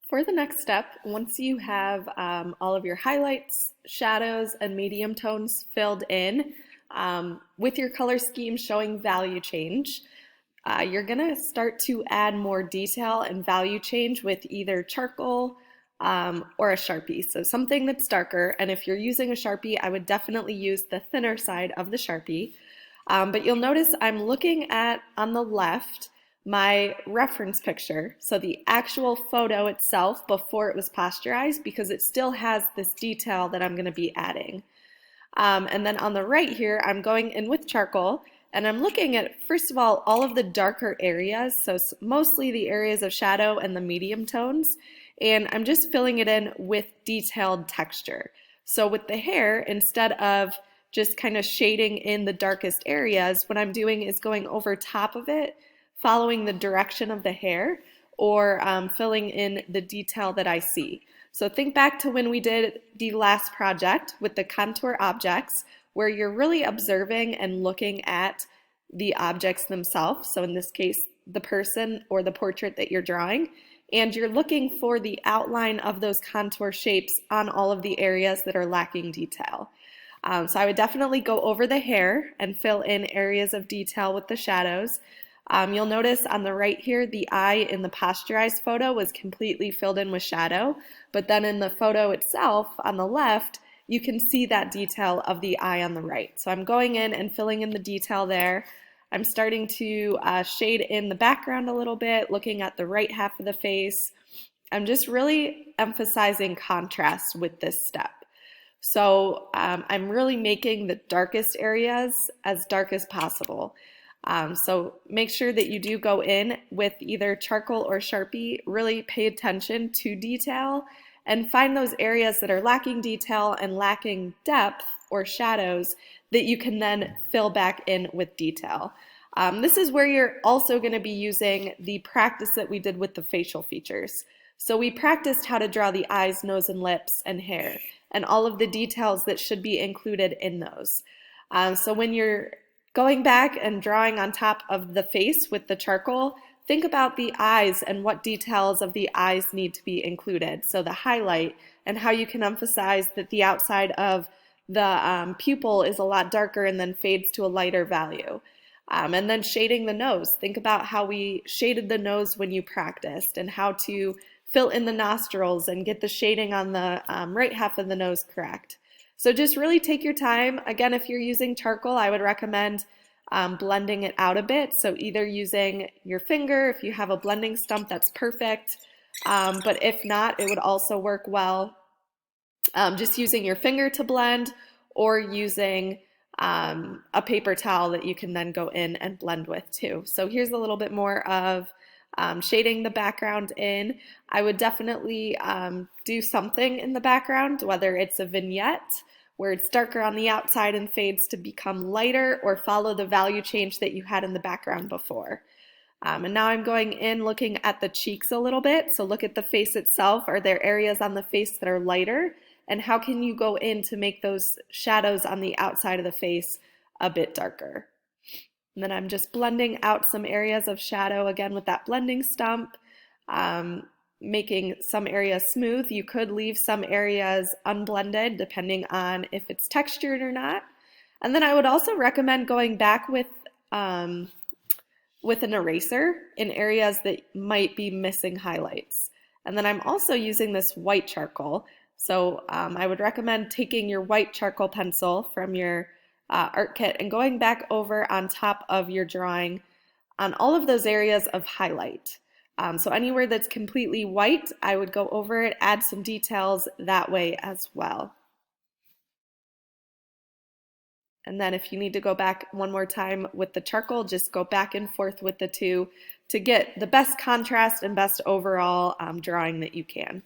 For the next step, once you have all of your highlights, shadows, and medium tones filled in with your color scheme showing value change, you're going to start to add more detail and value change with either charcoal or a Sharpie. So something that's darker, and if you're using a Sharpie, I would definitely use the thinner side of the Sharpie. But you'll notice I'm looking at, on the left, my reference picture, so the actual photo itself before it was pasteurized, because it still has this detail that I'm going to be adding. And then on the right here, I'm going in with charcoal, and I'm looking at, first of all of the darker areas, so mostly the areas of shadow and the medium tones, and I'm just filling it in with detailed texture. So with the hair, instead of just kind of shading in the darkest areas, what I'm doing is going over top of it, following the direction of the hair, or filling in the detail that I see. So think back to when we did the last project with the contour objects, where you're really observing and looking at the objects themselves. So in this case, the person or the portrait that you're drawing, and you're looking for the outline of those contour shapes on all of the areas that are lacking detail. So I would definitely go over the hair and fill in areas of detail with the shadows. You'll notice on the right here, the eye in the pasteurized photo was completely filled in with shadow, but then in the photo itself on the left, you can see that detail of the eye on the right. So I'm going in and filling in the detail there. I'm starting to shade in the background a little bit, looking at the right half of the face. I'm just really emphasizing contrast with this step. So I'm really making the darkest areas as dark as possible. So make sure that you do go in with either charcoal or Sharpie, really pay attention to detail and find those areas that are lacking detail and lacking depth or shadows that you can then fill back in with detail. This is where you're also going to be using the practice that we did with the facial features. So we practiced how to draw the eyes, nose, and lips and hair, and all of the details that should be included in those. So when you're going back and drawing on top of the face with the charcoal, think about the eyes and what details of the eyes need to be included. So the highlight and how you can emphasize that the outside of the pupil is a lot darker and then fades to a lighter value. And then shading the nose. Think about how we shaded the nose when you practiced and how to fill in the nostrils and get the shading on the right half of the nose correct. So just really take your time. Again, if you're using charcoal, I would recommend blending it out a bit. So either using your finger, if you have a blending stump, that's perfect. But if not, it would also work well just using your finger to blend, or using a paper towel that you can then go in and blend with too. So here's a little bit more of shading the background in. I would definitely do something in the background, whether it's a vignette where it's darker on the outside and fades to become lighter, or follow the value change that you had in the background before. And now I'm going in looking at the cheeks a little bit. So look at the face itself. Are there areas on the face that are lighter? And how can you go in to make those shadows on the outside of the face a bit darker? And then I'm just blending out some areas of shadow again with that blending stump, making some areas smooth. You could leave some areas unblended depending on if it's textured or not. And then I would also recommend going back with an eraser in areas that might be missing highlights. And then I'm also using this white charcoal. So I would recommend taking your white charcoal pencil from your art kit and going back over on top of your drawing on all of those areas of highlight. So anywhere that's completely white, I would go over it, add some details that way as well. And then if you need to go back one more time with the charcoal, just go back and forth with the two to get the best contrast and best overall drawing that you can.